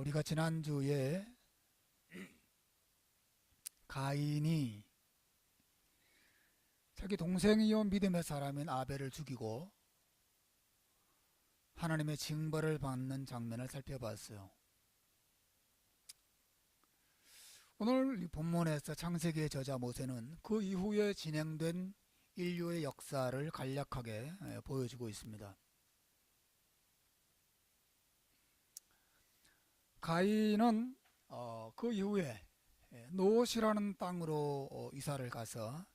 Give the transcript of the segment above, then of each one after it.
우리가 지난주에 가인이 자기 동생이요 믿음의 사람인 아벨을 죽이고 하나님의 징벌을 받는 장면을 살펴봤어요. 오늘 이 본문에서 창세기의 저자 모세는 그 이후에 진행된 인류의 역사를 간략하게 보여주고 있습니다. 가인은 그 이후에 노옷이라는 땅으로 이사를 가서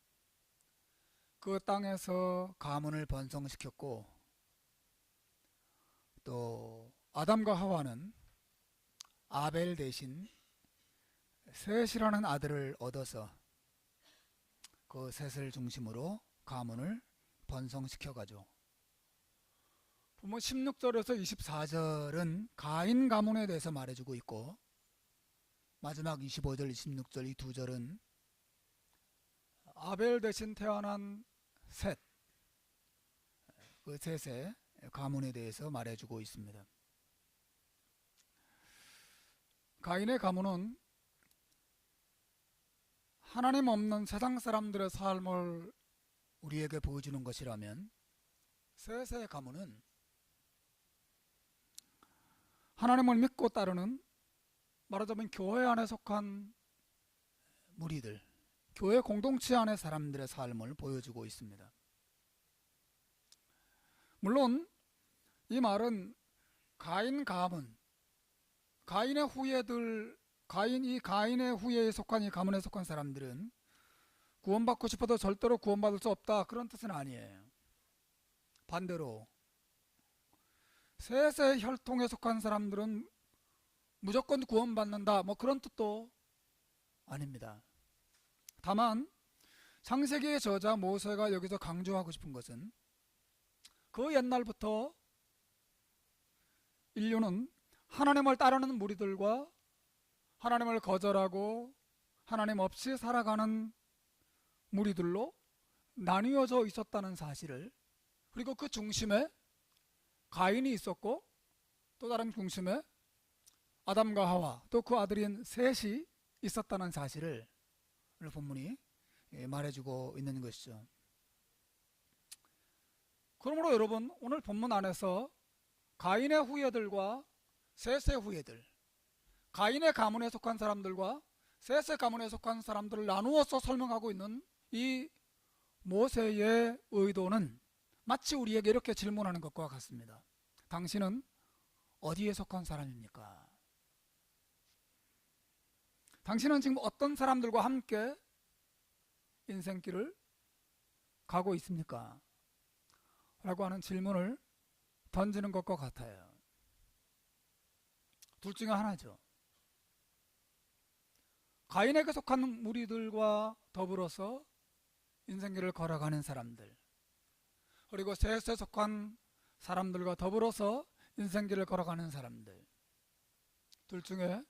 그 땅에서 가문을 번성시켰고, 또 아담과 하와는 아벨 대신 셋이라는 아들을 얻어서 그 셋을 중심으로 가문을 번성시켜가죠. 본문 16절에서 24절은 가인 가문에 대해서 말해주고 있고, 마지막 25절, 26절 이 두 절은 아벨 대신 태어난 셋, 그 셋의 가문에 대해서 말해주고 있습니다. 가인의 가문은 하나님 없는 세상 사람들의 삶을 우리에게 보여주는 것이라면, 셋의 가문은 하나님을 믿고 따르는, 말하자면 교회 안에 속한 무리들, 교회 공동체 안의 사람들의 삶을 보여주고 있습니다. 물론 이 말은 가인 가문, 가인의 후예들, 가인의 후예에 속한 이 가문에 속한 사람들은 구원받고 싶어도 절대로 구원받을 수 없다, 그런 뜻은 아니에요. 반대로 셋의 혈통에 속한 사람들은 무조건 구원받는다, 그런 뜻도 아닙니다. 다만 창세기의 저자 모세가 여기서 강조하고 싶은 것은, 그 옛날부터 인류는 하나님을 따르는 무리들과 하나님을 거절하고 하나님 없이 살아가는 무리들로 나뉘어져 있었다는 사실을, 그리고 그 중심에 가인이 있었고 또 다른 중심에 아담과 하와, 또 그 아들인 셋이 있었다는 사실을 오늘 본문이 말해주고 있는 것이죠. 그러므로 여러분, 오늘 본문 안에서 가인의 후예들과 셋의 후예들, 가인의 가문에 속한 사람들과 셋의 가문에 속한 사람들을 나누어서 설명하고 있는 이 모세의 의도는 마치 우리에게 이렇게 질문하는 것과 같습니다. 당신은 어디에 속한 사람입니까? 당신은 지금 어떤 사람들과 함께 인생길을 가고 있습니까? 라고 하는 질문을 던지는 것과 같아요. 둘 중에 하나죠. 가인에게 속한 무리들과 더불어서 인생길을 걸어가는 사람들, 그리고 셋에 속한 사람들과 더불어서 인생길을 걸어가는 사람들, 둘 중에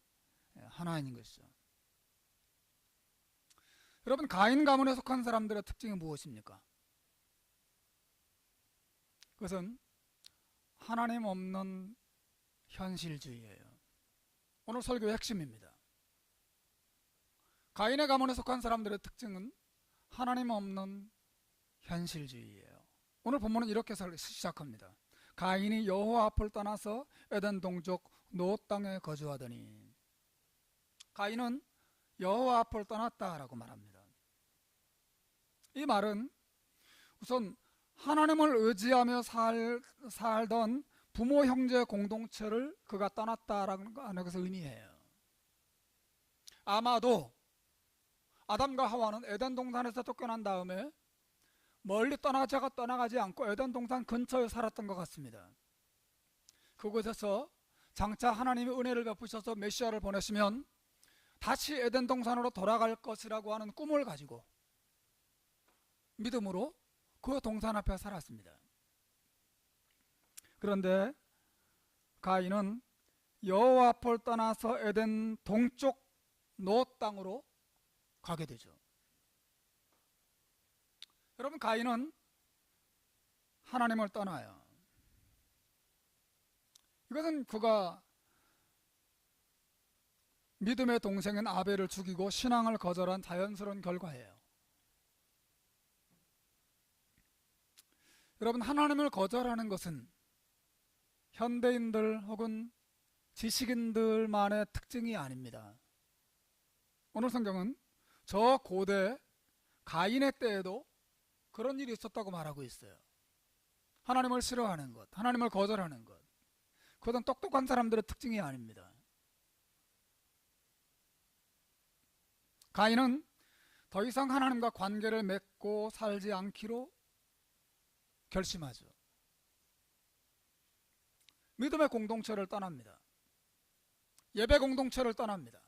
하나인 것이죠. 여러분, 가인 가문에 속한 사람들의 특징이 무엇입니까? 그것은 하나님 없는 현실주의예요. 오늘 설교의 핵심입니다. 가인의 가문에 속한 사람들의 특징은 하나님 없는 현실주의예요. 오늘 본문은 이렇게 시작합니다. 가인이 여호와 앞을 떠나서 에덴 동쪽 노 땅에 거주하더니, 가인은 여호와 앞을 떠났다라고 말합니다. 이 말은 우선 하나님을 의지하며 살던 부모 형제 공동체를 그가 떠났다라는 것을 의미해요. 아마도 아담과 하와는 에덴 동산에서 쫓겨난 다음에 멀리 떠나가지 않고 에덴 동산 근처에 살았던 것 같습니다. 그곳에서 장차 하나님이 은혜를 베푸셔서 메시아를 보내시면 다시 에덴 동산으로 돌아갈 것이라고 하는 꿈을 가지고 믿음으로 그 동산 앞에 살았습니다. 그런데 가인은 여호와 앞을 떠나서 에덴 동쪽 노 땅으로 가게 되죠. 여러분, 가인은 하나님을 떠나요. 이것은 그가 믿음의 동생인 아벨을 죽이고 신앙을 거절한 자연스러운 결과예요. 여러분, 하나님을 거절하는 것은 현대인들 혹은 지식인들만의 특징이 아닙니다. 오늘 성경은 저 고대 가인의 때에도 그런 일이 있었다고 말하고 있어요. 하나님을 싫어하는 것, 하나님을 거절하는 것, 그것은 똑똑한 사람들의 특징이 아닙니다. 가인은 더 이상 하나님과 관계를 맺고 살지 않기로 결심하죠. 믿음의 공동체를 떠납니다. 예배 공동체를 떠납니다.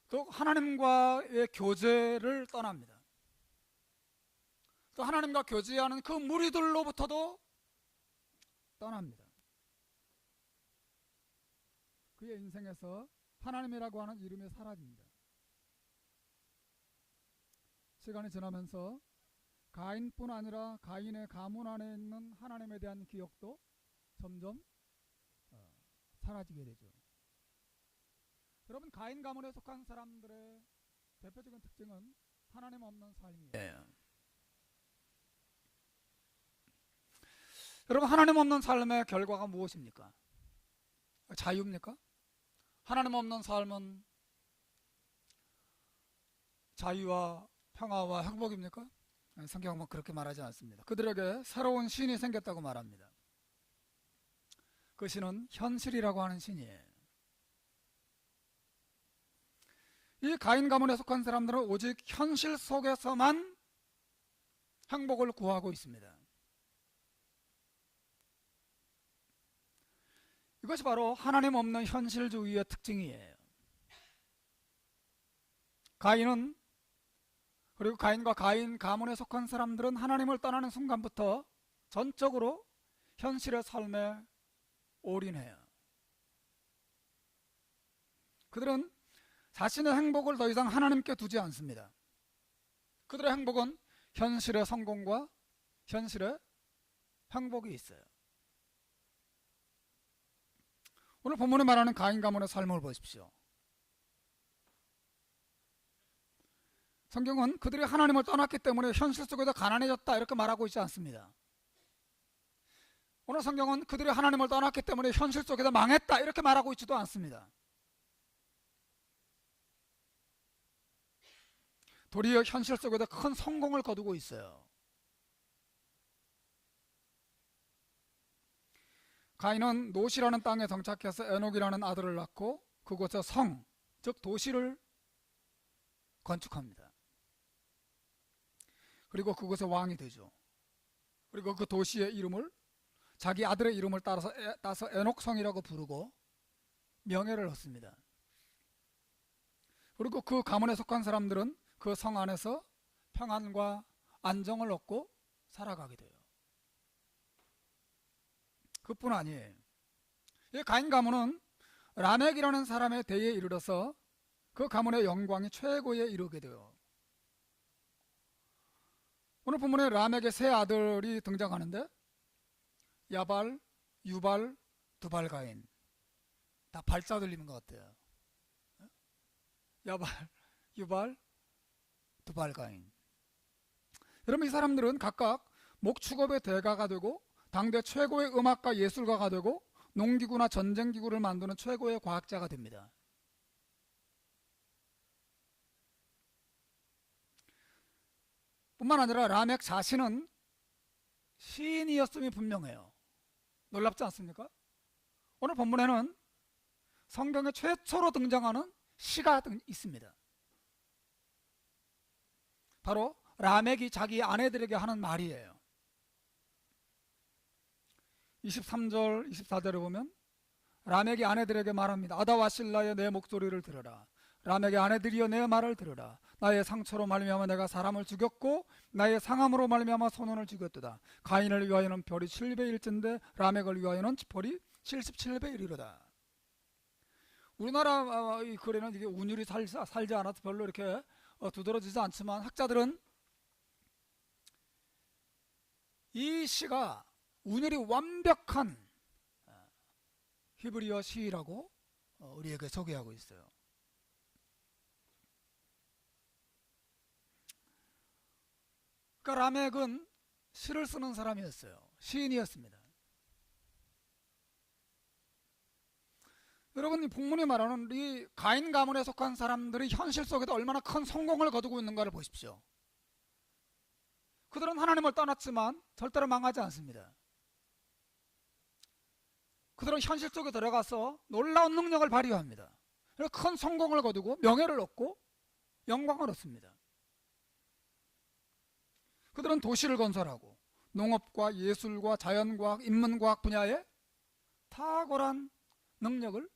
또 하나님과의 교제를 떠납니다. 또 하나님과 교제하는 그 무리들로부터도 떠납니다. 그의 인생에서 하나님이라고 하는 이름이 사라집니다. 시간이 지나면서 가인뿐 아니라 가인의 가문 안에 있는 하나님에 대한 기억도 점점 사라지게 되죠. 여러분, 가인 가문에 속한 사람들의 대표적인 특징은 하나님 없는 삶이에요. 여러분, 하나님 없는 삶의 결과가 무엇입니까? 자유입니까? 하나님 없는 삶은 자유와 평화와 행복입니까? 성경은 그렇게 말하지 않습니다. 그들에게 새로운 신이 생겼다고 말합니다. 그 신은 현실이라고 하는 신이에요. 이 가인 가문에 속한 사람들은 오직 현실 속에서만 행복을 구하고 있습니다. 이것이 바로 하나님 없는 현실주의의 특징이에요. 가인은, 그리고 가인과 가인 가문에 속한 사람들은 하나님을 떠나는 순간부터 전적으로 현실의 삶에 올인해요. 그들은 자신의 행복을 더 이상 하나님께 두지 않습니다. 그들의 행복은 현실의 성공과 현실의 행복이 있어요. 오늘 본문에 말하는 가인 가문의 삶을 보십시오. 성경은 그들이 하나님을 떠났기 때문에 현실 속에서 가난해졌다 이렇게 말하고 있지 않습니다. 오늘 성경은 그들이 하나님을 떠났기 때문에 현실 속에서 망했다 이렇게 말하고 있지도 않습니다. 도리어 현실 속에서 큰 성공을 거두고 있어요. 가인은 노시라는 땅에 정착해서 에녹이라는 아들을 낳고 그곳에 성, 즉 도시를 건축합니다. 그리고 그곳의 왕이 되죠. 그리고 그 도시의 이름을 자기 아들의 이름을 따서 에녹성이라고 부르고 명예를 얻습니다. 그리고 그 가문에 속한 사람들은 그 성 안에서 평안과 안정을 얻고 살아가게 돼요. 그뿐 아니에요. 이 가인 가문은 라멕이라는 사람의 대에 이르러서 그 가문의 영광이 최고에 이르게 돼요. 오늘 본문에 라멕의 세 아들이 등장하는데 야발, 유발, 두발 가인. 다 발자 들리는 것 같아요. 야발, 유발, 두발 가인. 여러분, 이 사람들은 각각 목축업의 대가가 되고 당대 최고의 음악가 예술가가 되고 농기구나 전쟁기구를 만드는 최고의 과학자가 됩니다. 뿐만 아니라 라멕 자신은 시인이었음이 분명해요. 놀랍지 않습니까? 오늘 본문에는 성경에 최초로 등장하는 시가 있습니다. 바로 라멕이 자기 아내들에게 하는 말이에요. 23절, 24절에 보면 라멕이 아내들에게 말합니다. 아다와 실라여 내 목소리를 들으라. 라멕의 아내들이여 내 말을 들으라. 나의 상처로 말미암아 내가 사람을 죽였고 나의 상함으로 말미암아 소년을 죽였도다. 가인을 위하여는 별이 7배일진데 라멕을 위하여는 별이 77배이리로다. 우리나라 이 글에는 이게 운율이 살지 않아서 별로 이렇게 두드러지지 않지만 학자들은 이 시가 운율이 완벽한 히브리어 시라고 우리에게 소개하고 있어요. 그러니까 라멕은 시를 쓰는 사람이었어요. 시인이었습니다. 여러분, 이 본문이 말하는 이 가인 가문에 속한 사람들이 현실 속에도 얼마나 큰 성공을 거두고 있는가를 보십시오. 그들은 하나님을 떠났지만 절대로 망하지 않습니다. 그들은 현실 속에 들어가서 놀라운 능력을 발휘합니다. 큰 성공을 거두고 명예를 얻고 영광을 얻습니다. 그들은 도시를 건설하고 농업과 예술과 자연과학, 인문과학 분야에 탁월한 능력을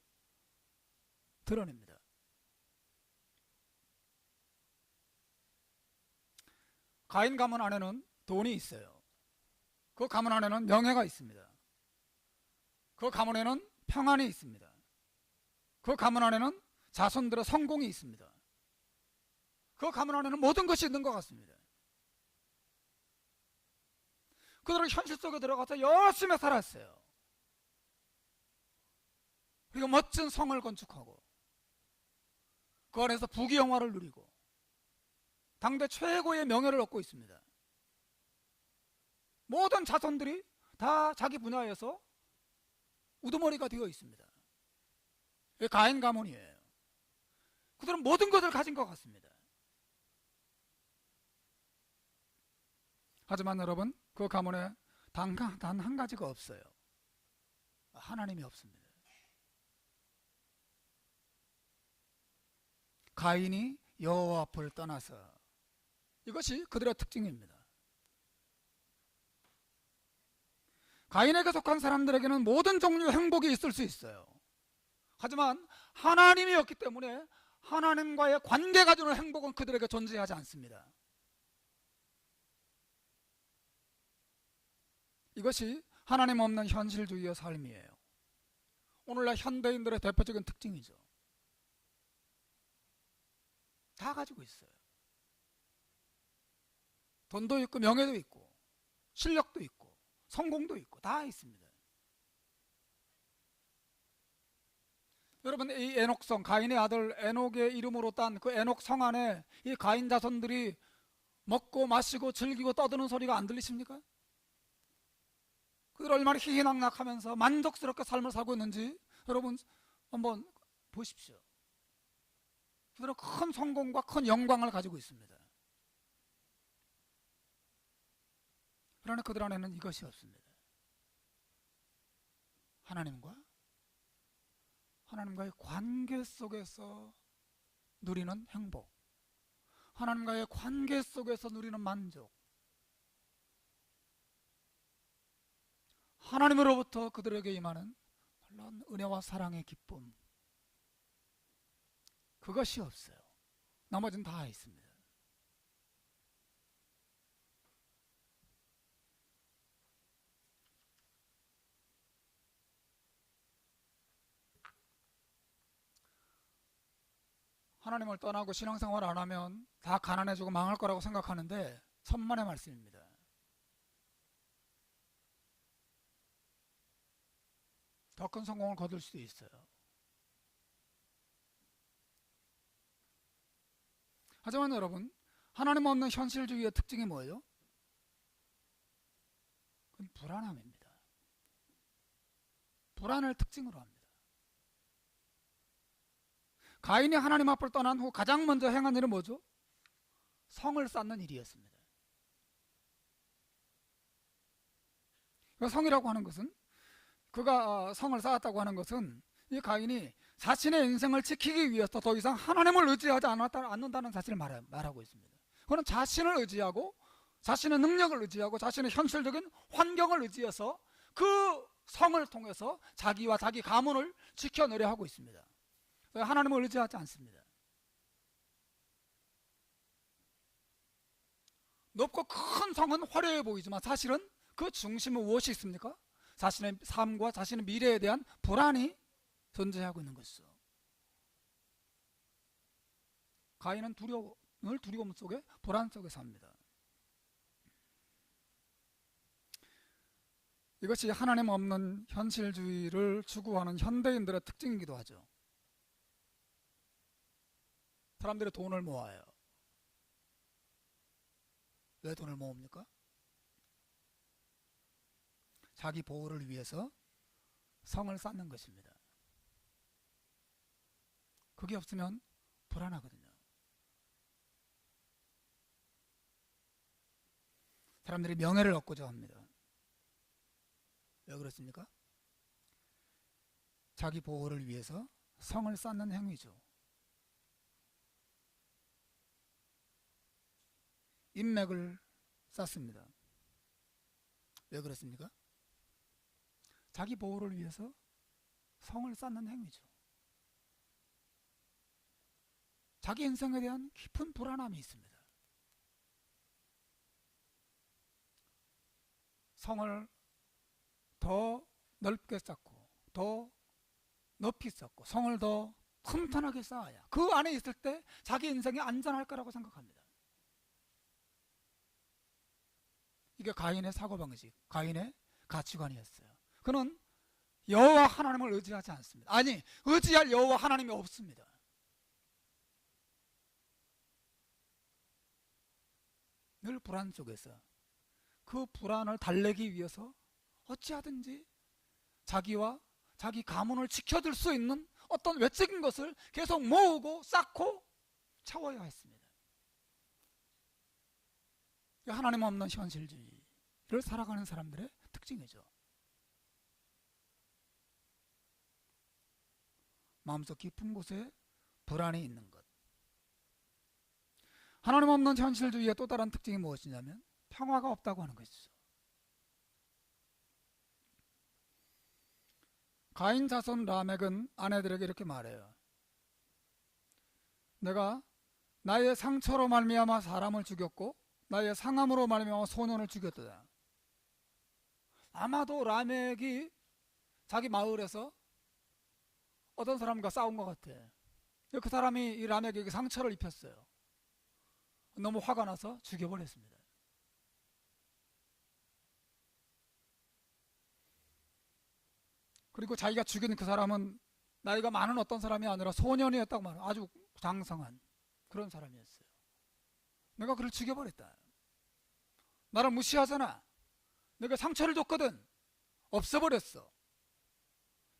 드러냅니다. 가인 가문 안에는 돈이 있어요. 그 가문 안에는 명예가 있습니다. 그 가문에는 평안이 있습니다. 그 가문 안에는 자손들의 성공이 있습니다. 그 가문 안에는 모든 것이 있는 것 같습니다. 그들은 현실 속에 들어가서 열심히 살았어요. 그리고 멋진 성을 건축하고 그 안에서 부귀영화를 누리고 당대 최고의 명예를 얻고 있습니다. 모든 자손들이 다 자기 분야에서 우두머리가 되어 있습니다. 이게 가인 가문이에요. 그들은 모든 것을 가진 것 같습니다. 하지만 여러분, 그 가문에 단 한 가지가 없어요. 하나님이 없습니다. 가인이 여호와 앞을 떠나서, 이것이 그들의 특징입니다. 가인에게 속한 사람들에게는 모든 종류의 행복이 있을 수 있어요. 하지만 하나님이 없기 때문에 하나님과의 관계가 주는 행복은 그들에게 존재하지 않습니다. 이것이 하나님 없는 현실주의의 삶이에요. 오늘날 현대인들의 대표적인 특징이죠. 다 가지고 있어요. 돈도 있고 명예도 있고 실력도 있고 성공도 있고 다 있습니다. 여러분, 이 에녹성, 가인의 아들 에녹의 이름으로 딴 그 에녹 성 안에 이 가인 자손들이 먹고 마시고 즐기고 떠드는 소리가 안 들리십니까? 그들 얼마나 희희낙낙하면서 만족스럽게 삶을 살고 있는지 여러분 한번 보십시오. 그들은 큰 성공과 큰 영광을 가지고 있습니다. 그러나 그들 안에는 이것이 없습니다. 하나님과의 관계 속에서 누리는 행복, 하나님과의 관계 속에서 누리는 만족, 하나님으로부터 그들에게 임하는 놀라운 은혜와 사랑의 기쁨, 그것이 없어요. 나머지는 다 있습니다. 하나님을 떠나고 신앙생활 안 하면 다 가난해지고 망할 거라고 생각하는데 천만의 말씀입니다. 더 큰 성공을 거둘 수도 있어요. 하지만 여러분, 하나님 없는 현실주의의 특징이 뭐예요? 그건 불안함입니다. 불안을 특징으로 합니다. 가인이 하나님 앞을 떠난 후 가장 먼저 행한 일은 뭐죠? 성을 쌓는 일이었습니다. 성이라고 하는 것은, 그가 성을 쌓았다고 하는 것은 이 가인이 자신의 인생을 지키기 위해서 더 이상 하나님을 의지하지 않는다는 사실을 말하고 있습니다. 그는 자신을 의지하고 자신의 능력을 의지하고 자신의 현실적인 환경을 의지해서 그 성을 통해서 자기와 자기 가문을 지켜내려 하고 있습니다. 하나님을 의지하지 않습니다. 높고 큰 성은 화려해 보이지만 사실은 그 중심은 무엇이 있습니까? 자신의 삶과 자신의 미래에 대한 불안이 존재하고 있는 것이죠. 가인은 두려움 속에, 불안 속에 삽니다. 이것이 하나님 없는 현실주의를 추구하는 현대인들의 특징이기도 하죠. 사람들이 돈을 모아요. 왜 돈을 모읍니까? 자기 보호를 위해서 성을 쌓는 것입니다. 그게 없으면 불안하거든요. 사람들이 명예를 얻고자 합니다. 왜 그렇습니까? 자기 보호를 위해서 성을 쌓는 행위죠. 인맥을 쌓습니다. 왜 그렇습니까? 자기 보호를 위해서 성을 쌓는 행위죠. 자기 인생에 대한 깊은 불안함이 있습니다. 성을 더 넓게 쌓고 더 높이 쌓고 성을 더 튼튼하게 쌓아야 그 안에 있을 때 자기 인생이 안전할 거라고 생각합니다. 이게 가인의 사고방식, 가인의 가치관이었어요. 그는 여호와 하나님을 의지하지 않습니다. 아니, 의지할 여호와 하나님이 없습니다. 늘 불안 속에서 그 불안을 달래기 위해서 어찌하든지 자기와 자기 가문을 지켜줄 수 있는 어떤 외적인 것을 계속 모으고 쌓고 채워야 했습니다. 하나님 없는 현실주의를 살아가는 사람들의 특징이죠. 마음속 깊은 곳에 불안이 있는 것. 하나님 없는 현실주의의 또 다른 특징이 무엇이냐면 평화가 없다고 하는 것이죠. 가인 자손 라멕은 아내들에게 이렇게 말해요. 내가 나의 상처로 말미암아 사람을 죽였고 나의 상함으로 말미암아 소년을 죽였다. 아마도 라멕이 자기 마을에서 어떤 사람과 싸운 것 같아. 그 사람이 이 라멕에게 상처를 입혔어요. 너무 화가 나서 죽여버렸습니다. 그리고 자기가 죽인 그 사람은 나이가 많은 어떤 사람이 아니라 소년이었다고 말해요. 아주 장성한 그런 사람이었어요. 내가 그를 죽여버렸다. 나를 무시하잖아. 내가 상처를 줬거든. 없애버렸어.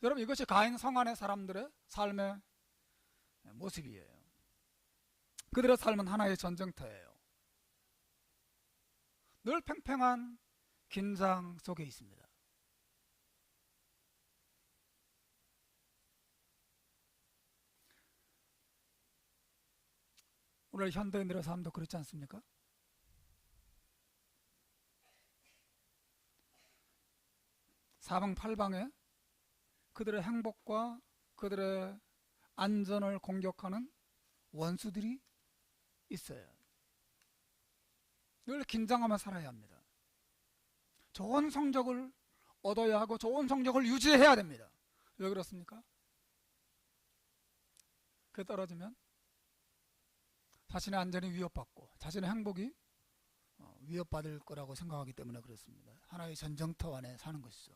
여러분, 이것이 가인 성 안의 사람들의 삶의 모습이에요. 그들의 삶은 하나의 전쟁터예요. 늘 팽팽한 긴장 속에 있습니다. 오늘 현대인들의 삶도 그렇지 않습니까? 사방팔방에 그들의 행복과 그들의 안전을 공격하는 원수들이 있어요. 늘 긴장하며 살아야 합니다. 좋은 성적을 얻어야 하고 좋은 성적을 유지해야 됩니다. 왜 그렇습니까? 그게 떨어지면 자신의 안전이 위협받고 자신의 행복이 위협받을 거라고 생각하기 때문에 그렇습니다. 하나의 전쟁터 안에 사는 것이죠.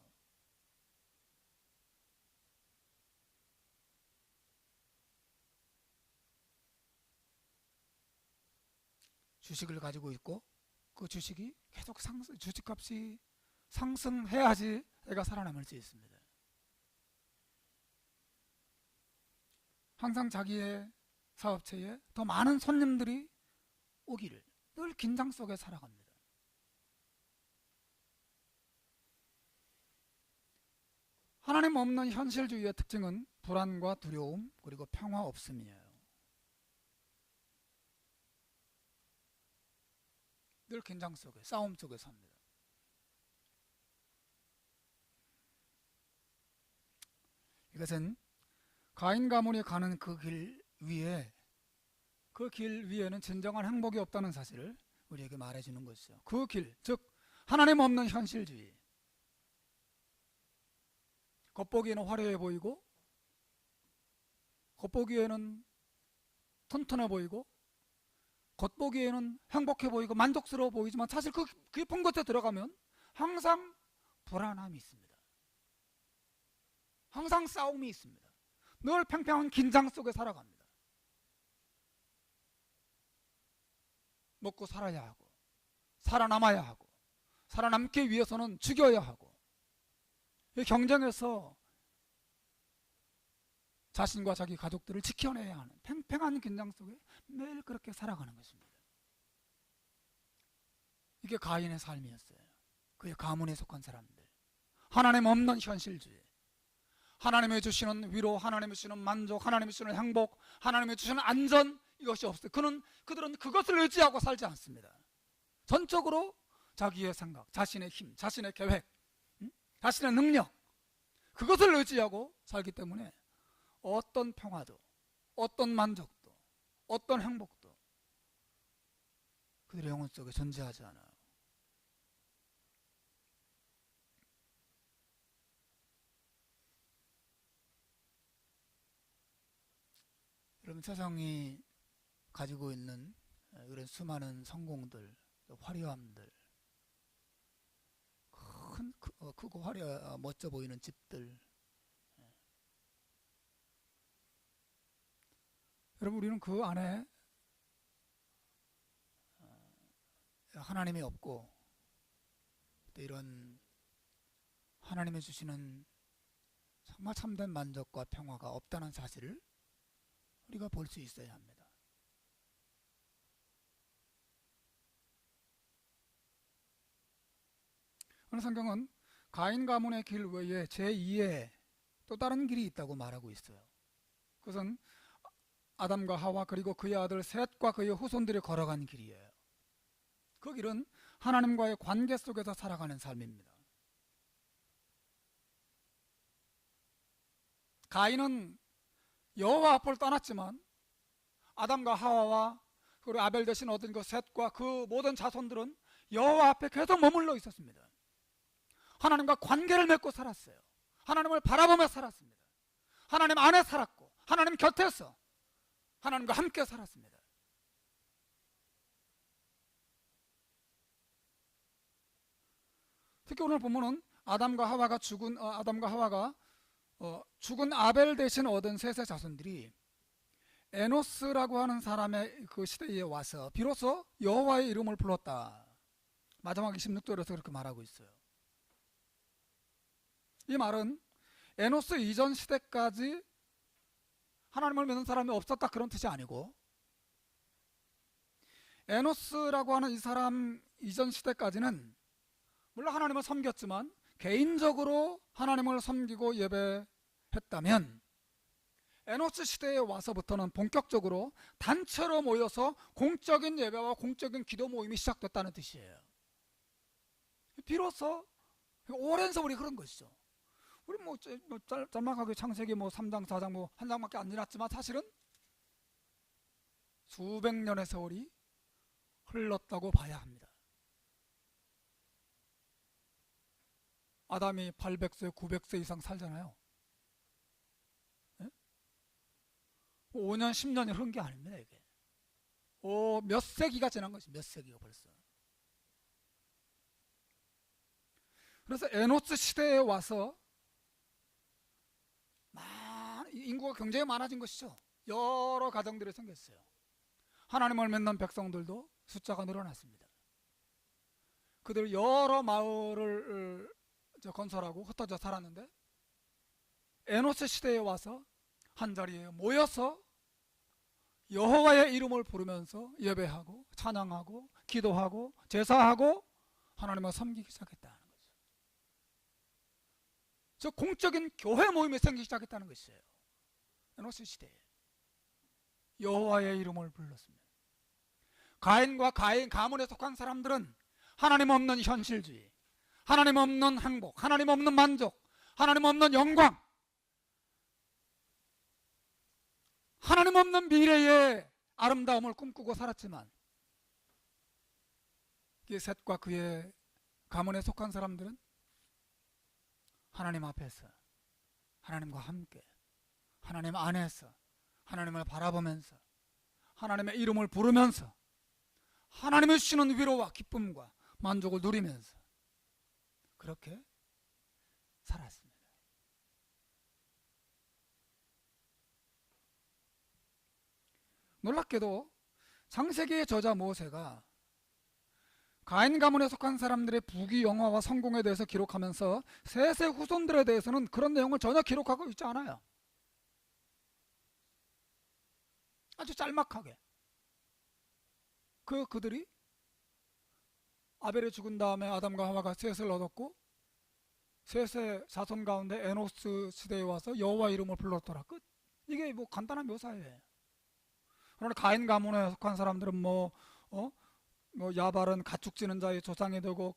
주식을 가지고 있고 그 주식이 계속 주식값이 상승해야지 애가 살아남을 수 있습니다. 항상 자기의 사업체에 더 많은 손님들이 오기를 늘 긴장 속에 살아갑니다. 하나님 없는 현실주의의 특징은 불안과 두려움 그리고 평화 없음이에요. 늘 긴장 속에 싸움 속에 삽니다. 이것은 가인 가문이 가는 그 길 위에는 진정한 행복이 없다는 사실을 우리에게 말해주는 것이죠. 그 길, 즉 하나님 없는 현실주의. 겉보기에는 화려해 보이고 겉보기에는 튼튼해 보이고 겉보기에는 행복해 보이고 만족스러워 보이지만 사실 그 깊은 곳에 들어가면 항상 불안함이 있습니다. 항상 싸움이 있습니다. 늘 팽팽한 긴장 속에 살아갑니다. 먹고 살아야 하고 살아남아야 하고 살아남기 위해서는 죽여야 하고 이 경쟁에서 자신과 자기 가족들을 지켜내야 하는 팽팽한 긴장 속에 매일 그렇게 살아가는 것입니다. 이게 가인의 삶이었어요. 그의 가문에 속한 사람들. 하나님 없는 현실주의, 하나님이 주시는 위로, 하나님이 주시는 만족, 하나님이 주시는 행복, 하나님이 주시는 안전, 이것이 없어요. 그들은 그것을 의지하고 살지 않습니다. 전적으로 자기의 생각, 자신의 힘, 자신의 계획, 자신의 능력, 그것을 의지하고 살기 때문에 어떤 평화도, 어떤 만족도, 어떤 행복도 그들의 영혼 속에 존재하지 않아요. 여러분, 세상이 가지고 있는 이런 수많은 성공들, 화려함들, 크고 멋져 보이는 집들, 여러분, 우리는 그 안에 하나님이 없고 또 이런 하나님이 주시는 정말 참된 만족과 평화가 없다는 사실을 우리가 볼 수 있어야 합니다. 오늘 성경은 가인 가문의 길 외에 제2의 또 다른 길이 있다고 말하고 있어요. 그것은 아담과 하와 그리고 그의 아들 셋과 그의 후손들이 걸어간 길이에요. 그 길은 하나님과의 관계 속에서 살아가는 삶입니다. 가인은 여호와 앞을 떠났지만 아담과 하와와 그리고 아벨 대신 얻은 그 셋과 그 모든 자손들은 여호와 앞에 계속 머물러 있었습니다. 하나님과 관계를 맺고 살았어요. 하나님을 바라보며 살았습니다. 하나님 안에 살았고 하나님 곁에서 하나님과 함께 살았습니다. 특히 오늘 보면은 아담과 하와가 죽은 아벨 대신 얻은 셋의 자손들이 에노스라고 하는 사람의 그 시대에 와서 비로소 여호와의 이름을 불렀다. 마지막 26절에서 그렇게 말하고 있어요. 이 말은 에노스 이전 시대까지 하나님을 믿는 사람이 없었다 그런 뜻이 아니고, 에노스라고 하는 이 사람 이전 시대까지는 물론 하나님을 섬겼지만 개인적으로 하나님을 섬기고 예배했다면, 에노스 시대에 와서부터는 본격적으로 단체로 모여서 공적인 예배와 공적인 기도 모임이 시작됐다는 뜻이에요. 비로소 오랜 세월이 흐른 것이죠. 우리 짤막하게 창세기 3장 4장 한 장밖에 안 지났지만 사실은 수백 년의 세월이 흘렀다고 봐야 합니다. 아담이 800세, 900세 이상 살잖아요. 5년, 10년이 흐른 게 아닙니다, 이게. 몇 세기가 지난 것이 몇 세기가 벌써. 그래서 에노스 시대에 와서 인구가 굉장히 많아진 것이죠. 여러 가정들이 생겼어요. 하나님을 믿는 백성들도 숫자가 늘어났습니다. 그들 여러 마을을 건설하고 흩어져 살았는데, 에노스 시대에 와서 한자리에 모여서 여호와의 이름을 부르면서 예배하고 찬양하고 기도하고 제사하고 하나님을 섬기기 시작했다는 거죠. 즉 공적인 교회 모임이 생기기 시작했다는 것이에요. 에노스 시대에 여호와의 이름을 불렀습니다. 가인과 가인 가문에 속한 사람들은 하나님 없는 현실주의, 하나님 없는 행복, 하나님 없는 만족, 하나님 없는 영광, 하나님 없는 미래의 아름다움을 꿈꾸고 살았지만, 이 셋과 그의 가문에 속한 사람들은 하나님 앞에서 하나님과 함께 하나님 안에서 하나님을 바라보면서 하나님의 이름을 부르면서 하나님이 주시는 위로와 기쁨과 만족을 누리면서 그렇게 살았습니다. 놀랍게도 창세기의 저자 모세가 가인 가문에 속한 사람들의 부귀 영화와 성공에 대해서 기록하면서 셋의 후손들에 대해서는 그런 내용을 전혀 기록하고 있지 않아요. 아주 짤막하게 그들이 아벨이 죽은 다음에 아담과 하와가 셋을 얻었고 셋의 자손 가운데 에노스 시대에 와서 여호와 이름을 불렀더라. 끝. 이게 뭐 간단한 묘사예요. 그러나 가인 가문에 속한 사람들은 뭐 야발은 가축 지는 자의 조상이 되고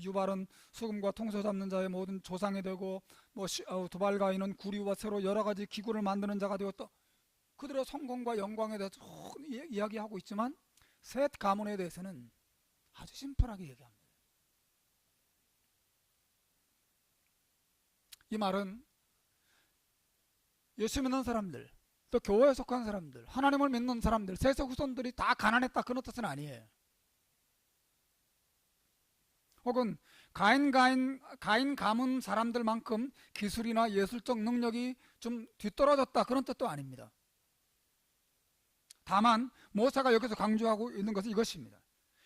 유발은 수금과 통소 잡는 자의 모든 조상이 되고 두발가인은 구리와 새로 여러 가지 기구를 만드는 자가 되었다. 그들의 성공과 영광에 대해서 이야기하고 있지만 셋 가문에 대해서는 아주 심플하게 얘기합니다. 이 말은 예수 믿는 사람들, 또 교회에 속한 사람들, 하나님을 믿는 사람들, 셋의 후손들이 다 가난했다 그런 뜻은 아니에요. 혹은 가인 가문 사람들만큼 기술이나 예술적 능력이 좀 뒤떨어졌다 그런 뜻도 아닙니다. 다만 모세가 여기서 강조하고 있는 것은 이것입니다.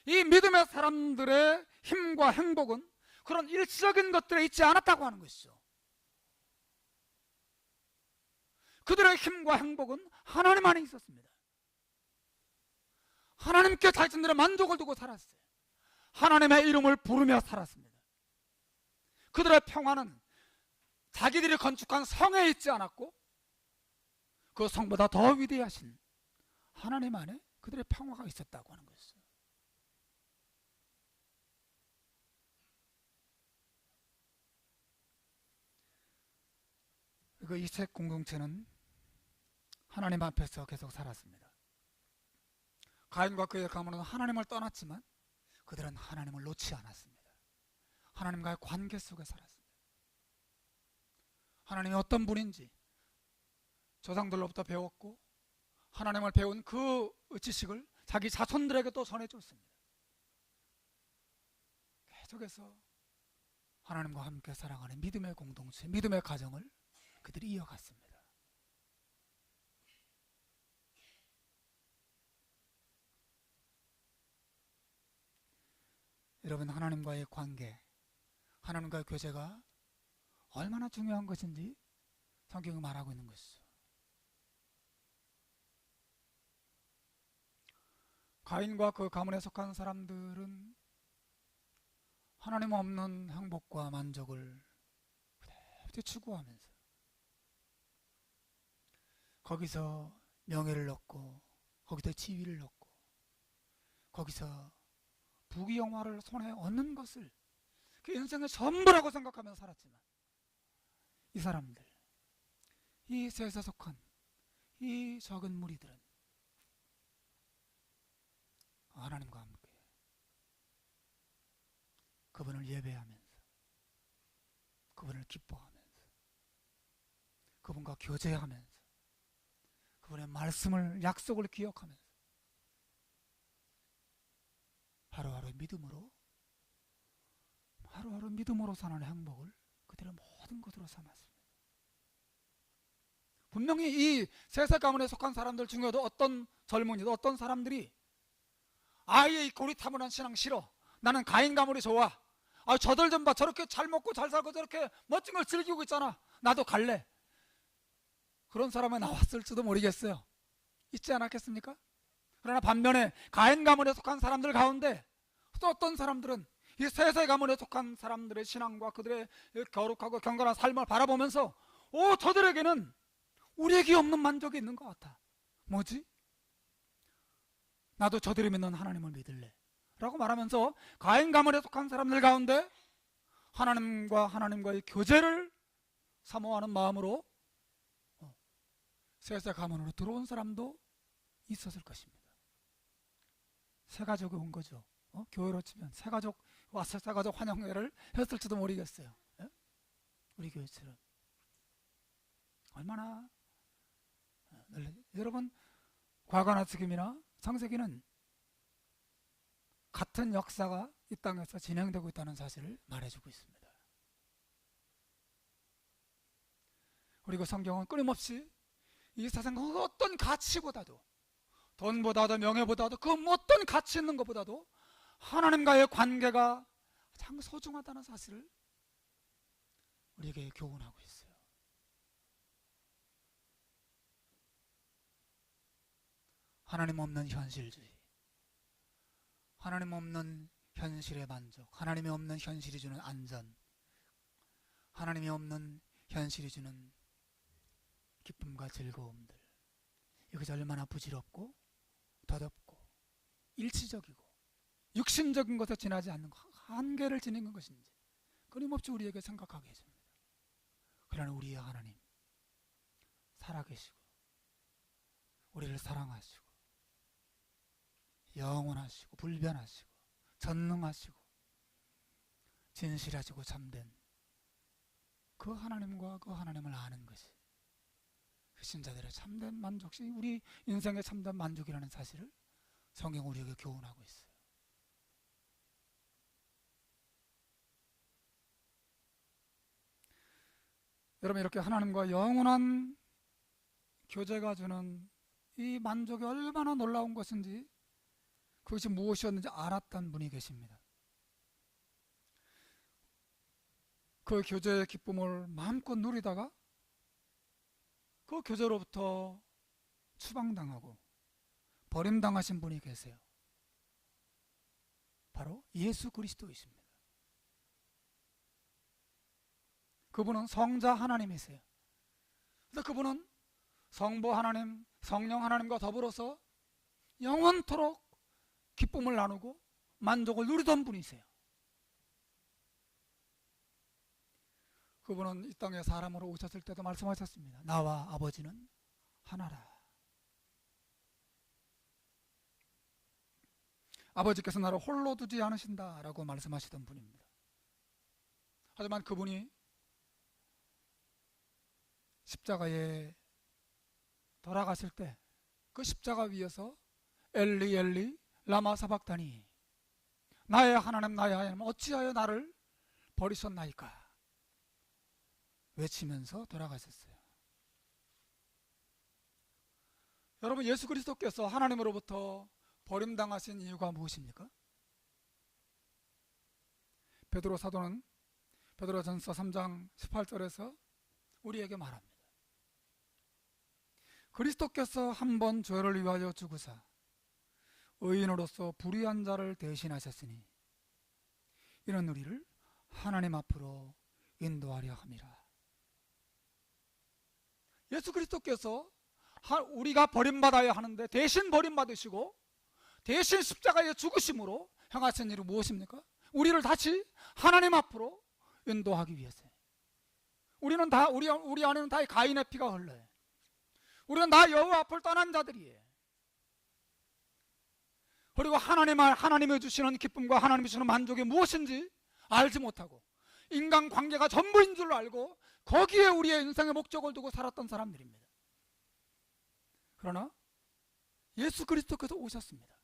이 믿음의 사람들의 힘과 행복은 그런 일시적인 것들에 있지 않았다고 하는 것이죠. 그들의 힘과 행복은 하나님 안에 있었습니다. 하나님께 자신들의 만족을 두고 살았어요. 하나님의 이름을 부르며 살았습니다. 그들의 평화는 자기들이 건축한 성에 있지 않았고 그 성보다 더 위대하신 하나님 안에 그들의 평화가 있었다고 하는 것이죠. 그 이색 공동체는 하나님 앞에서 계속 살았습니다. 가인과 그의 가문은 하나님을 떠났지만 그들은 하나님을 놓지 않았습니다. 하나님과의 관계 속에 살았습니다. 하나님이 어떤 분인지 조상들로부터 배웠고 하나님을 배운 그 지식을 자기 자손들에게 또 전해줬습니다. 계속해서 하나님과 함께 살아가는 믿음의 공동체, 믿음의 가정을 그들이 이어갔습니다. 여러분, 하나님과의 관계, 하나님과의 교제가 얼마나 중요한 것인지 성경이 말하고 있는 것이죠. 가인과 그 가문에 속한 사람들은 하나님 없는 행복과 만족을 그대로 추구하면서 거기서 명예를 얻고 거기서 지위를 얻고 거기서 부귀영화를 손에 얻는 것을 그 인생의 전부라고 생각하면서 살았지만 이 사람들, 이 셋에 속한 이 적은 무리들은 하나님과 함께 그분을 예배하면서 그분을 기뻐하면서 그분과 교제하면서 그분의 말씀을 약속을 기억하면서 하루하루 믿음으로 사는 행복을 그들의 모든 것으로 삼았습니다. 분명히 이 셋의 가문에 속한 사람들 중에도 어떤 젊은이도 어떤 사람들이 아예 이 고리타분한 신앙 싫어, 나는 가인 가문이 좋아, 저들 좀 봐, 저렇게 잘 먹고 잘 살고 저렇게 멋진 걸 즐기고 있잖아, 나도 갈래, 그런 사람이 나왔을지도 모르겠어요. 있지 않았겠습니까? 그러나 반면에 가인 가문에 속한 사람들 가운데 또 어떤 사람들은 이 셋의 가문에 속한 사람들의 신앙과 그들의 거룩하고 경건한 삶을 바라보면서 저들에게는 우리에게 없는 만족이 있는 것 같아. 뭐지? 나도 저들이 믿는 하나님을 믿을래 라고 말하면서 가인 가문에 속한 사람들 가운데 하나님과의 교제를 사모하는 마음으로 셋의 가문으로 들어온 사람도 있었을 것입니다. 새 가족이 온 거죠. 교회로 치면 새 가족 와서 새 가족 환영회를 했을지도 모르겠어요. 예? 우리 교회처럼 얼마나 여러분, 과거나 지금이나 창세기는 같은 역사가 이 땅에서 진행되고 있다는 사실을 말해주고 있습니다. 그리고 성경은 끊임없이 이 세상 어떤 가치보다도, 돈보다도 명예보다도 그 어떤 가치 있는 것보다도 하나님과의 관계가 가장 소중하다는 사실을 우리에게 교훈하고 있어요. 하나님 없는 현실주의, 하나님 없는 현실의 만족, 하나님이 없는 현실이 주는 안전, 하나님이 없는 현실이 주는 기쁨과 즐거움들, 이것이 얼마나 부질없고 더덥고 일시적이고 육신적인 것에 지나지 않는 한계를 지니는 것인지 끊임없이 우리에게 생각하게 해줍니다. 그러나 우리의 하나님 살아계시고 우리를 사랑하시고 영원하시고 불변하시고 전능하시고 진실하시고 참된 그 하나님과 그 하나님을 아는 것이 그 신자들의 참된 만족이 우리 인생의 참된 만족이라는 사실을 성경 우리에게 교훈하고 있어요. 여러분, 이렇게 하나님과 영원한 교제가 주는 이 만족이 얼마나 놀라운 것인지, 그것이 무엇이었는지 알았던 분이 계십니다. 그 교제의 기쁨을 마음껏 누리다가 그 교제로부터 추방당하고 버림당하신 분이 계세요. 바로 예수 그리스도이십니다. 그분은 성자 하나님이세요. 그래서 그분은 성부 하나님, 성령 하나님과 더불어서 영원토록 기쁨을 나누고 만족을 누리던 분이세요. 그분은 이 땅에 사람으로 오셨을 때도 말씀하셨습니다. 나와 아버지는 하나라. 아버지께서 나를 홀로 두지 않으신다라고 말씀하시던 분입니다. 하지만 그분이 십자가에 돌아가실 때 그 십자가 위에서 엘리 엘리 라마 사박다니, 나의 하나님 어찌하여 나를 버리셨나이까 외치면서 돌아가셨어요. 여러분, 예수 그리스도께서 하나님으로부터 버림당하신 이유가 무엇입니까? 베드로 사도는 베드로전서 3장 18절에서 우리에게 말합니다. 그리스도께서 한 번 죄를 위하여 죽으사 의인으로서 불의한 자를 대신하셨으니 이는 우리를 하나님 앞으로 인도하려 함이라. 예수 그리스도께서 우리가 버림받아야 하는데 대신 버림받으시고 대신 십자가에 죽으심으로 행하신 일이 무엇입니까? 우리를 다시 하나님 앞으로 인도하기 위해서요. 우리는 다 우리 안에는 다 가인의 피가 흘러요. 우리는 다 여호와 앞을 떠난 자들이에요. 그리고 하나님이 주시는 기쁨과 하나님이 주시는 만족이 무엇인지 알지 못하고 인간 관계가 전부인 줄 알고 거기에 우리의 인생의 목적을 두고 살았던 사람들입니다. 그러나 예수 그리스도께서 오셨습니다.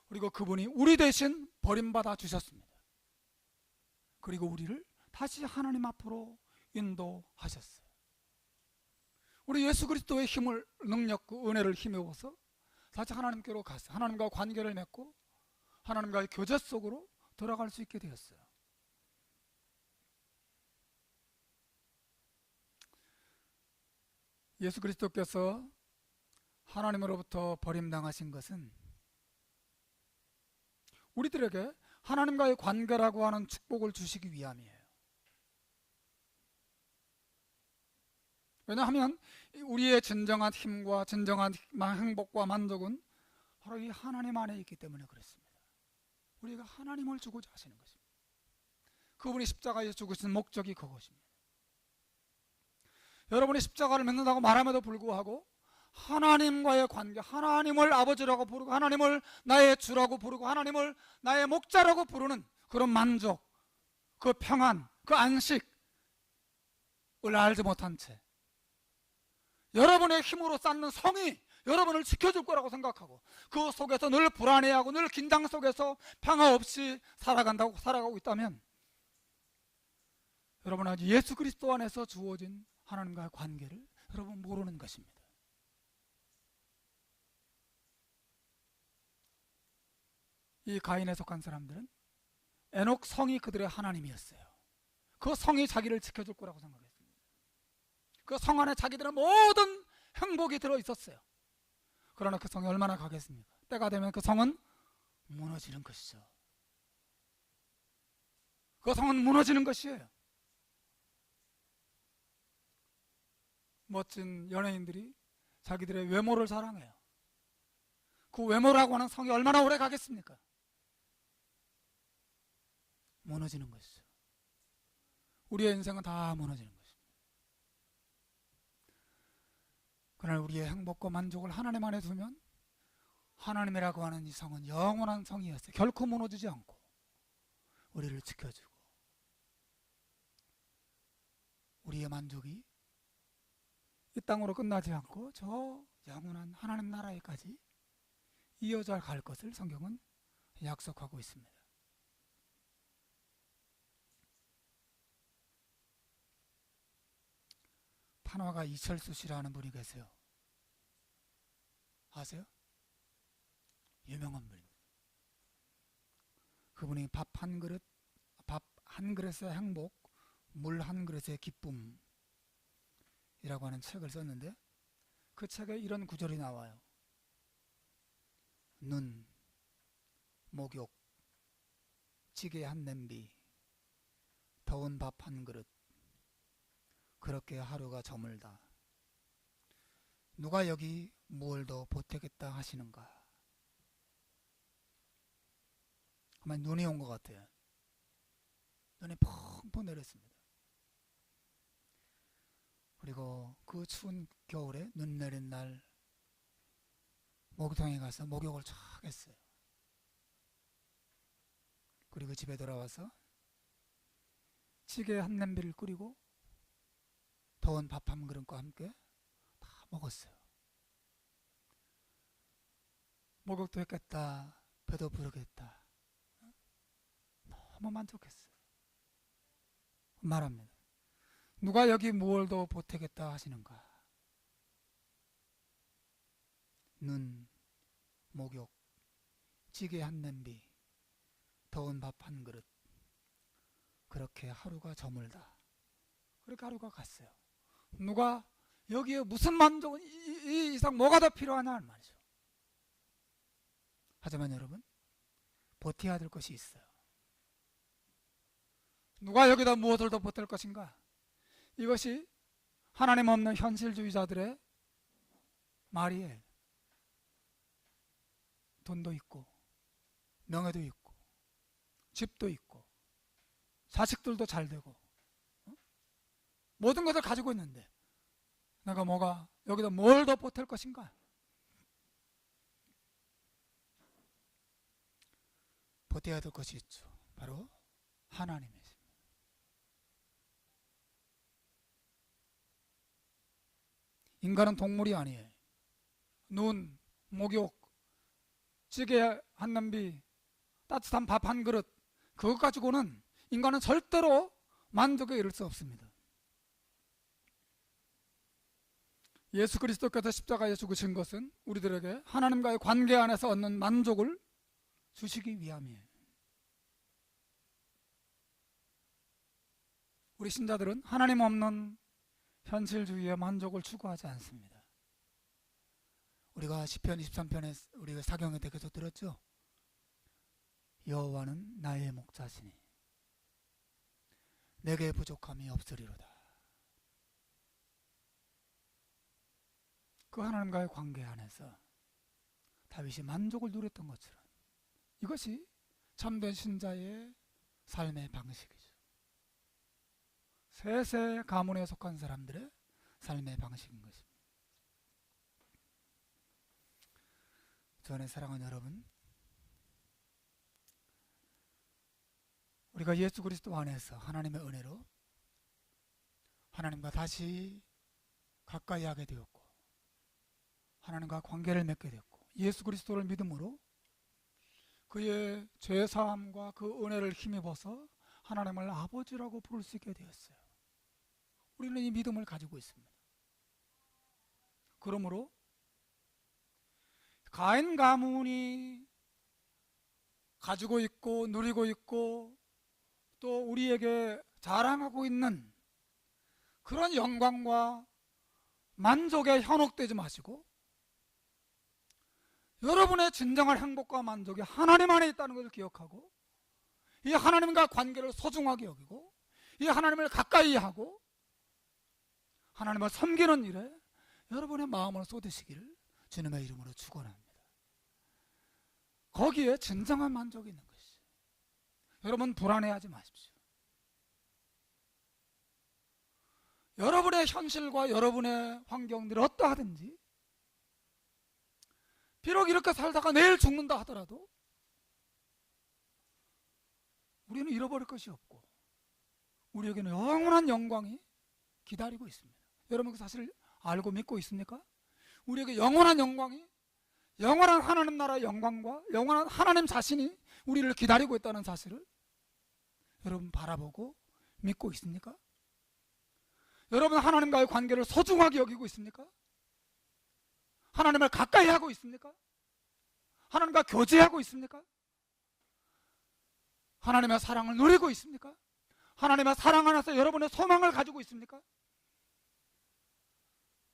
그리고 그분이 우리 대신 버림받아 주셨습니다. 그리고 우리를 다시 하나님 앞으로 인도하셨어요. 우리 예수 그리스도의 힘을, 능력과 은혜를 힘입어서 다시 하나님께로 가서 하나님과 관계를 맺고 하나님과의 교제 속으로 들어갈 수 있게 되었어요. 예수 그리스도께서 하나님으로부터 버림당하신 것은 우리들에게 하나님과의 관계라고 하는 축복을 주시기 위함이에요. 왜냐하면 우리의 진정한 힘과 진정한 행복과 만족은 바로 이 하나님 안에 있기 때문에 그렇습니다. 우리가 하나님을 주고자 하시는 것입니다. 그분이 십자가에 죽으신 목적이 그것입니다. 여러분이 십자가를 믿는다고 말함에도 불구하고 하나님과의 관계, 하나님을 아버지라고 부르고 하나님을 나의 주라고 부르고 하나님을 나의 목자라고 부르는 그런 만족, 그 평안, 그 안식을 알지 못한 채 여러분의 힘으로 쌓는 성이 여러분을 지켜줄 거라고 생각하고 그 속에서 늘 불안해하고 늘 긴장 속에서 평화 없이 살아가고 있다면 여러분은 아직 예수 그리스도 안에서 주어진 하나님과의 관계를 여러분 모르는 것입니다. 이 가인에 속한 사람들은 에녹 성이 그들의 하나님이었어요. 그 성이 자기를 지켜줄 거라고 생각했습니다. 그 성 안에 자기들의 모든 행복이 들어있었어요. 그러나 그 성이 얼마나 가겠습니까? 때가 되면 그 성은 무너지는 것이죠. 그 성은 무너지는 것이에요. 멋진 연예인들이 자기들의 외모를 자랑해요. 그 외모라고 하는 성이 얼마나 오래 가겠습니까? 무너지는 것이죠. 우리의 인생은 다 무너지는 것입니다. 그러나 우리의 행복과 만족을 하나님 안에 두면 하나님이라고 하는 이 성은 영원한 성이었어요. 결코 무너지지 않고 우리를 지켜주고 우리의 만족이 이 땅으로 끝나지 않고 저 영원한 하나님 나라에까지 이어져 갈 것을 성경은 약속하고 있습니다. 판화가 이철수 씨라는 분이 계세요. 아세요? 유명한 분입니다. 그분이 밥 한 그릇의 행복, 물 한 그릇의 기쁨이라고 하는 책을 썼는데 그 책에 이런 구절이 나와요. 눈, 목욕, 찌개 한 냄비, 더운 밥 한 그릇, 그렇게 하루가 저물다. 누가 여기 무얼 더 보태겠다 하시는가? 아마 눈이 온 것 같아요. 눈이 펑펑 내렸습니다. 그리고 그 추운 겨울에 눈 내린 날 목욕탕에 가서 목욕을 쫙 했어요. 그리고 집에 돌아와서 찌개 한 냄비를 끓이고 더운 밥 한 그릇과 함께 다 먹었어요. 목욕도 했겠다, 배도 부르겠다. 너무 만족했어요. 말합니다. 누가 여기 무얼 더 보태겠다 하시는가? 눈, 목욕, 찌개 한 냄비, 더운 밥 한 그릇, 그렇게 하루가 저물다. 그렇게 하루가 갔어요. 누가 여기에 무슨 만족은 이 이상 뭐가 더 필요하냐 하는 말이죠. 하지만 여러분, 버텨야 될 것이 있어요. 누가 여기다 무엇을 더 보탤 것인가? 이것이 하나님 없는 현실주의자들의 말이에요. 돈도 있고 명예도 있고 집도 있고 자식들도 잘 되고 모든 것을 가지고 있는데 내가 뭐가 여기다 뭘 더 보탤 것인가? 버텨야 될 것이 있죠. 바로 하나님이십니다. 인간은 동물이 아니에요. 눈, 목욕, 찌개 한 냄비, 따뜻한 밥 한 그릇, 그것 가지고는 인간은 절대로 만족에 이를 수 없습니다. 예수 그리스도께서 십자가에 죽으신 것은 우리들에게 하나님과의 관계 안에서 얻는 만족을 주시기 위함이에요. 우리 신자들은 하나님 없는 현실주의의 만족을 추구하지 않습니다. 우리가 시편 23편에 우리가 사경에 대해서 들었죠? 여호와는 나의 목자시니 내게 부족함이 없으리로다. 그 하나님과의 관계 안에서 다윗이 만족을 누렸던 것처럼 이것이 참된 신자의 삶의 방식이죠. 셋의 가문에 속한 사람들의 삶의 방식인 것입니다. 저는 사랑하는 여러분, 우리가 예수 그리스도 안에서 하나님의 은혜로 하나님과 다시 가까이 하게 되었고 하나님과 관계를 맺게 됐고 예수 그리스도를 믿음으로 그의 죄사함과 그 은혜를 힘입어서 하나님을 아버지라고 부를 수 있게 되었어요. 우리는 이 믿음을 가지고 있습니다. 그러므로 가인 가문이 가지고 있고 누리고 있고 또 우리에게 자랑하고 있는 그런 영광과 만족에 현혹되지 마시고 여러분의 진정한 행복과 만족이 하나님 안에 있다는 것을 기억하고 이 하나님과 관계를 소중하게 여기고 이 하나님을 가까이 하고 하나님을 섬기는 일에 여러분의 마음을 쏟으시기를 주님의 이름으로 축원합니다. 거기에 진정한 만족이 있는 것이죠. 여러분 불안해하지 마십시오. 여러분의 현실과 여러분의 환경들이 어떠하든지 비록 이렇게 살다가 내일 죽는다 하더라도 우리는 잃어버릴 것이 없고 우리에게는 영원한 영광이 기다리고 있습니다. 여러분 그 사실을 알고 믿고 있습니까? 우리에게 영원한 영광이, 영원한 하나님 나라의 영광과 영원한 하나님 자신이 우리를 기다리고 있다는 사실을 여러분 바라보고 믿고 있습니까? 여러분 하나님과의 관계를 소중하게 여기고 있습니까? 하나님을 가까이 하고 있습니까? 하나님과 교제하고 있습니까? 하나님의 사랑을 누리고 있습니까? 하나님의 사랑 안에서 여러분의 소망을 가지고 있습니까?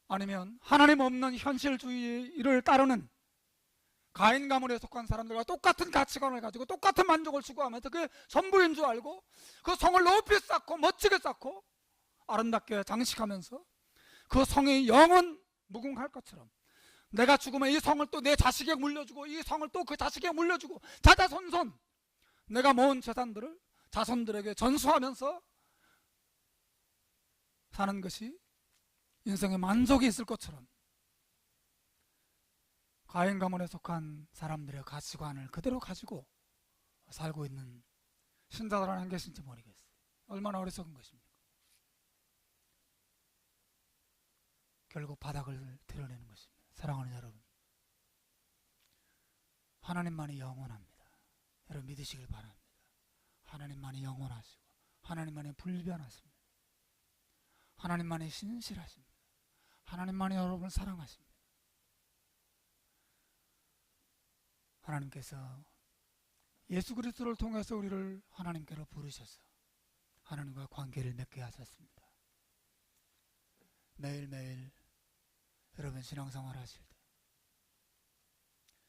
아니면 하나님 없는 현실주의를 따르는 가인 가문에 속한 사람들과 똑같은 가치관을 가지고 똑같은 만족을 추구하면서 그게 전부인 줄 알고 그 성을 높이 쌓고 멋지게 쌓고 아름답게 장식하면서 그 성이 영원 무궁할 것처럼 내가 죽으면 이 성을 또 내 자식에게 물려주고 이 성을 또 그 자식에게 물려주고 자자손손 내가 모은 재산들을 자손들에게 전수하면서 사는 것이 인생에 만족이 있을 것처럼 가인 가문에 속한 사람들의 가치관을 그대로 가지고 살고 있는 신자들 안 계신지 모르겠어요. 얼마나 어리석은 것입니까? 결국 바닥을 드러내는 것입니다. 사랑하는 여러분, 하나님만이 영원합니다. 여러분 믿으시길 바랍니다. 하나님만이 영원하시고 하나님만이 불변하십니다. 하나님만이 신실하십니다. 하나님만이 여러분을 사랑하십니다. 하나님께서 예수 그리스도를 통해서 우리를 하나님께로 부르셔서 하나님과 관계를 맺게 하셨습니다. 매일매일 여러분 신앙생활 하실 때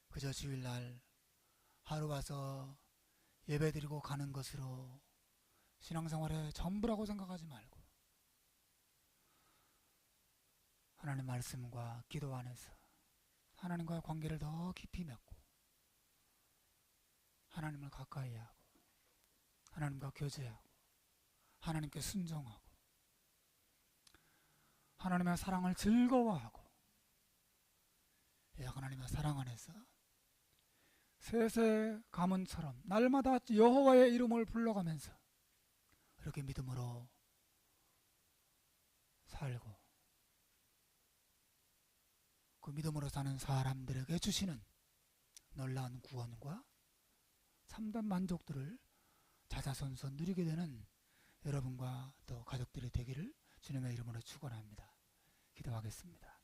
그저 주일날 하루 와서 예배드리고 가는 것으로 신앙생활의 전부라고 생각하지 말고 하나님 말씀과 기도 안에서 하나님과의 관계를 더 깊이 맺고 하나님을 가까이 하고 하나님과 교제하고 하나님께 순종하고 하나님의 사랑을 즐거워하고 하나님의 사랑 안에서 셋의 가문처럼 날마다 여호와의 이름을 불러가면서 이렇게 믿음으로 살고 그 믿음으로 사는 사람들에게 주시는 놀라운 구원과 참된 만족들을 자자손손 누리게 되는 여러분과 또 가족들이 되기를 주님의 이름으로 축원합니다. 기도하겠습니다.